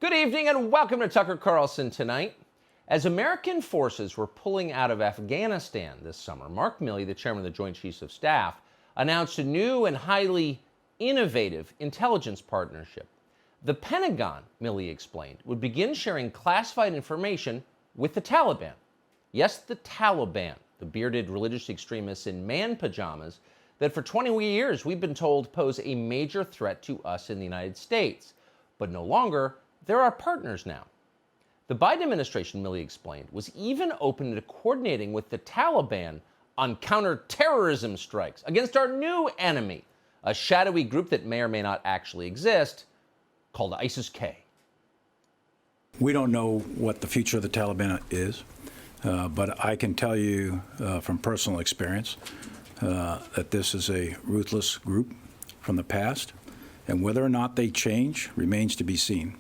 Good evening and welcome to Tucker Carlson Tonight. As American forces were pulling out of Afghanistan this summer, Mark Milley, the chairman of the Joint Chiefs of Staff, announced a new and highly innovative intelligence partnership. The Pentagon, Milley explained, would begin sharing classified information with the Taliban. Yes, the Taliban, the bearded religious extremists in man pajamas that for 20 years we've been told pose a major threat to us in the United States. But no longer. They're our partners now. The Biden administration, Milley explained, was even open to coordinating with the Taliban on counterterrorism strikes against our new enemy, a shadowy group that may or may not actually exist, called ISIS-K. We don't know what the future of the Taliban is, but I can tell you from personal experience that this is a ruthless group from the past, and whether or not they change remains to be seen.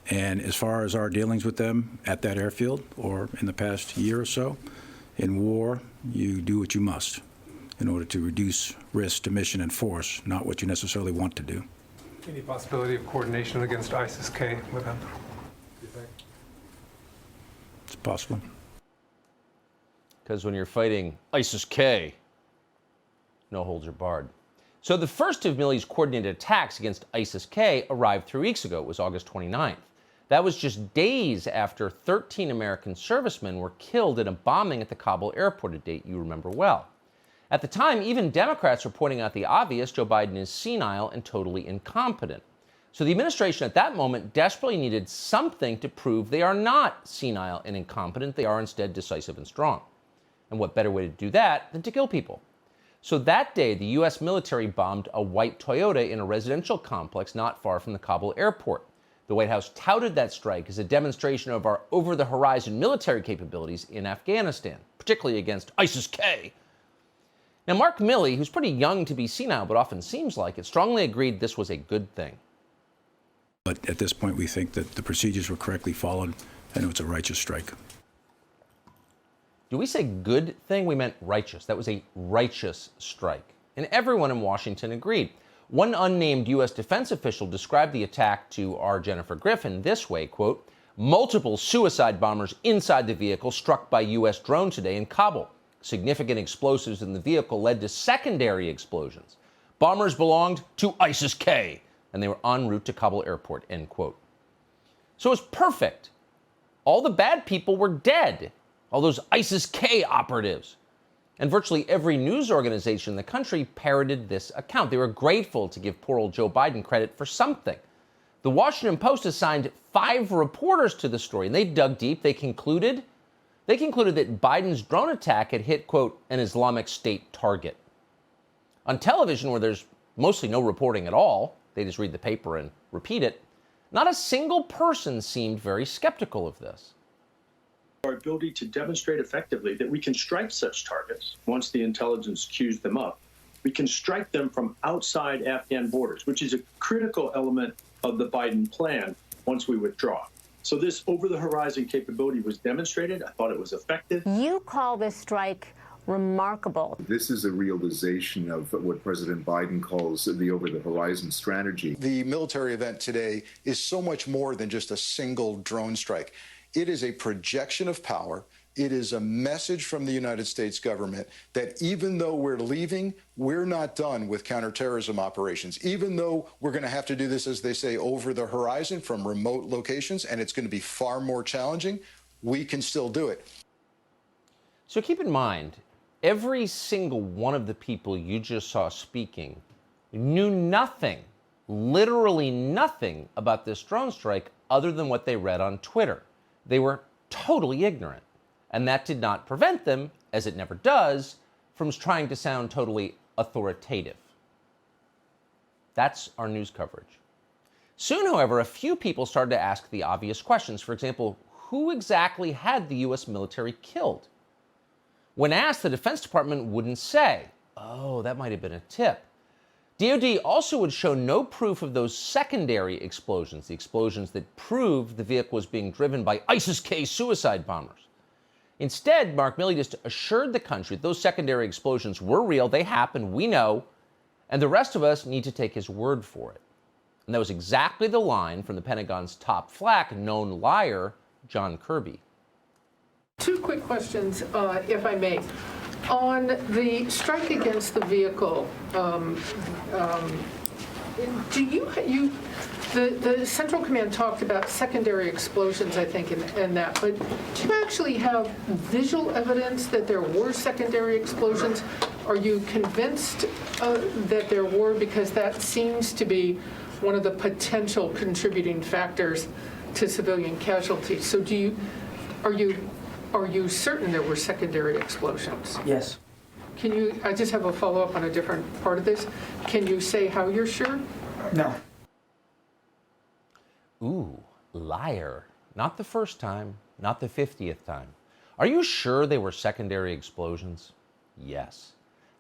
And as far as our dealings with them at that airfield or in the past year or so, in war, you do what you must in order to reduce risk to mission and force, not what you necessarily want to do. Any possibility of coordination against ISIS-K with them? It's possible. Because when you're fighting ISIS-K, no holds are barred. So the first of Milley's coordinated attacks against ISIS-K arrived 3 weeks ago. It was August 29th. That was just days after 13 American servicemen were killed in a bombing at the Kabul airport, a date you remember well. At the time, even Democrats were pointing out the obvious: Joe Biden is senile and totally incompetent. So the administration at that moment desperately needed something to prove they are not senile and incompetent. They are instead decisive and strong. And what better way to do that than to kill people? So that day, the U.S. military bombed a white Toyota in a residential complex not far from the Kabul airport. The White House touted that strike as a demonstration of our over-the-horizon military capabilities in Afghanistan, particularly against ISIS-K. Now, Mark Milley, who's pretty young to be senile but often seems like it, strongly agreed this was a good thing. But at this point, we think that the procedures were correctly followed, and it was a righteous strike. Do we say good thing? We meant righteous. That was a righteous strike. And everyone in Washington agreed. One unnamed U.S. defense official described the attack to our Jennifer Griffin this way, quote, "Multiple suicide bombers inside the vehicle struck by U.S. drone today in Kabul. Significant explosives in the vehicle led to secondary explosions. Bombers belonged to ISIS-K, and they were en route to Kabul airport," end quote. So it's perfect. All the bad people were dead. All those ISIS-K operatives. And virtually every news organization in the country parroted this account. They were grateful to give poor old Joe Biden credit for something. The Washington Post assigned 5 reporters to the story, and they dug deep. They concluded that Biden's drone attack had hit, quote, an Islamic State target. On television, where there's mostly no reporting at all, they just read the paper and repeat it, not a single person seemed very skeptical of this. Our ability to demonstrate effectively that we can strike such targets once the intelligence cues them up. We can strike them from outside Afghan borders, which is a critical element of the Biden plan once we withdraw. So this over-the-horizon capability was demonstrated. I thought it was effective. You call this strike remarkable. This is a realization of what President Biden calls the over-the-horizon strategy. The military event today is so much more than just a single drone strike. It is a projection of power. It is a message from the United States government that even though we're leaving, we're not done with counterterrorism operations. Even though we're going to have to do this, as they say, over the horizon from remote locations, and it's going to be far more challenging, we can still do it. So keep in mind, every single one of the people you just saw speaking knew nothing, literally nothing about this drone strike other than what they read on Twitter. They were totally ignorant. And that did not prevent them, as it never does, from trying to sound totally authoritative. That's our news coverage. Soon, however, a few people started to ask the obvious questions. For example, who exactly had the U.S. military killed? When asked, the Defense Department wouldn't say. Oh, that might have been a tip. DoD also would show no proof of those secondary explosions, the explosions that proved the vehicle was being driven by ISIS-K suicide bombers. Instead, Mark Milley just assured the country that those secondary explosions were real, they happened, we know, and the rest of us need to take his word for it. And that was exactly the line from the Pentagon's top flack, known liar, John Kirby. Two quick questions, if I may. On the strike against the vehicle, the Central Command talked about secondary explosions, I think, in that, but do you actually have visual evidence that there were secondary explosions? Are you convinced that there were? Because that seems to be one of the potential contributing factors to civilian casualties. So are you certain there were secondary explosions? Yes. I just have a follow-up on a different part of this. Can you say how you're sure? No. Ooh, liar. Not the first time, not the 50th time. Are you sure they were secondary explosions? Yes.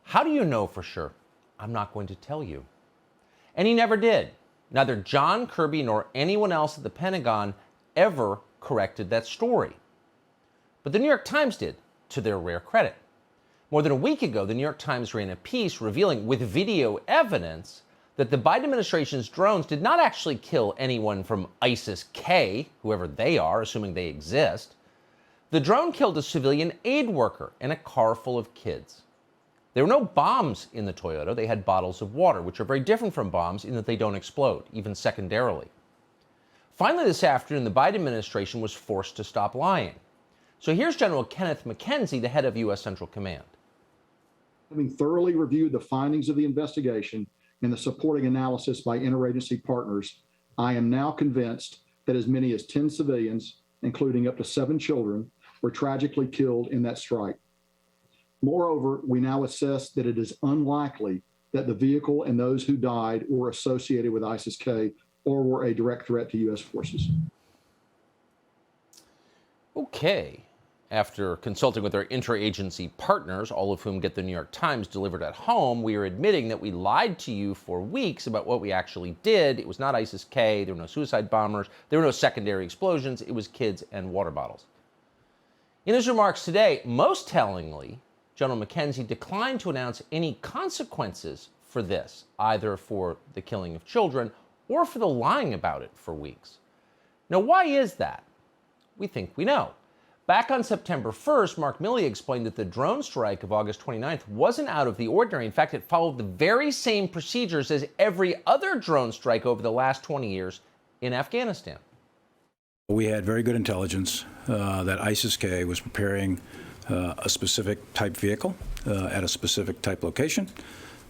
How do you know for sure? I'm not going to tell you. And he never did. Neither John Kirby nor anyone else at the Pentagon ever corrected that story. But the New York Times did, to their rare credit. More than a week ago, the New York Times ran a piece revealing with video evidence that the Biden administration's drones did not actually kill anyone from ISIS-K, whoever they are, assuming they exist. The drone killed a civilian aid worker and a car full of kids. There were no bombs in the Toyota. They had bottles of water, which are very different from bombs in that they don't explode, even secondarily. Finally, this afternoon, the Biden administration was forced to stop lying. So here's General Kenneth McKenzie, the head of U.S. Central Command. Having thoroughly reviewed the findings of the investigation and the supporting analysis by interagency partners, I am now convinced that as many as 10 civilians, including up to 7 children, were tragically killed in that strike. Moreover, we now assess that it is unlikely that the vehicle and those who died were associated with ISIS-K or were a direct threat to U.S. forces. Okay. After consulting with our interagency partners, all of whom get the New York Times delivered at home, we are admitting that we lied to you for weeks about what we actually did. It was not ISIS-K, there were no suicide bombers, there were no secondary explosions, it was kids and water bottles. In his remarks today, most tellingly, General McKenzie declined to announce any consequences for this, either for the killing of children or for the lying about it for weeks. Now, why is that? We think we know. Back on September 1st, Mark Milley explained that the drone strike of August 29th wasn't out of the ordinary. In fact, it followed the very same procedures as every other drone strike over the last 20 years in Afghanistan. We had very good intelligence that ISIS-K was preparing a specific type vehicle at a specific type location.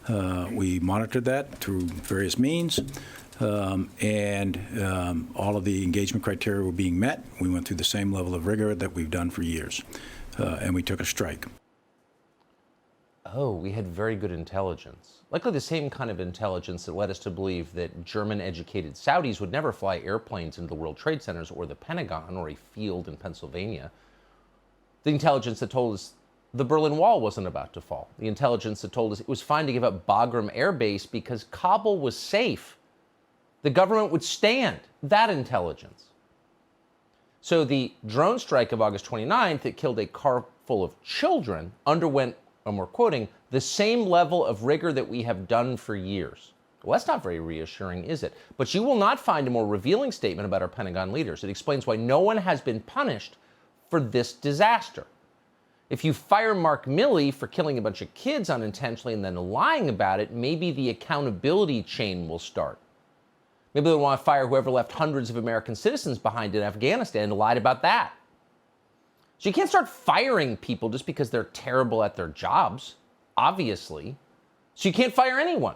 We monitored that through various means. And all of the engagement criteria were being met. We went through the same level of rigor that we've done for years, and we took a strike. Oh, we had very good intelligence. Likely the same kind of intelligence that led us to believe that German-educated Saudis would never fly airplanes into the World Trade Centers or the Pentagon or a field in Pennsylvania. The intelligence that told us the Berlin Wall wasn't about to fall. The intelligence that told us it was fine to give up Bagram Air Base because Kabul was safe. The government would stand. That intelligence. So the drone strike of August 29th that killed a car full of children underwent, and we're quoting, the same level of rigor that we have done for years. Well, that's not very reassuring, is it? But you will not find a more revealing statement about our Pentagon leaders. It explains why no one has been punished for this disaster. If you fire Mark Milley for killing a bunch of kids unintentionally and then lying about it, maybe the accountability chain will start. Maybe they'll want to fire whoever left hundreds of American citizens behind in Afghanistan and lied about that. So you can't start firing people just because they're terrible at their jobs, obviously. So you can't fire anyone.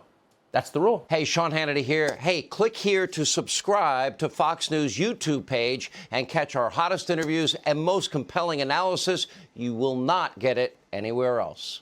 That's the rule. Hey, Sean Hannity here. Hey, click here to subscribe to Fox News YouTube page and catch our hottest interviews and most compelling analysis. You will not get it anywhere else.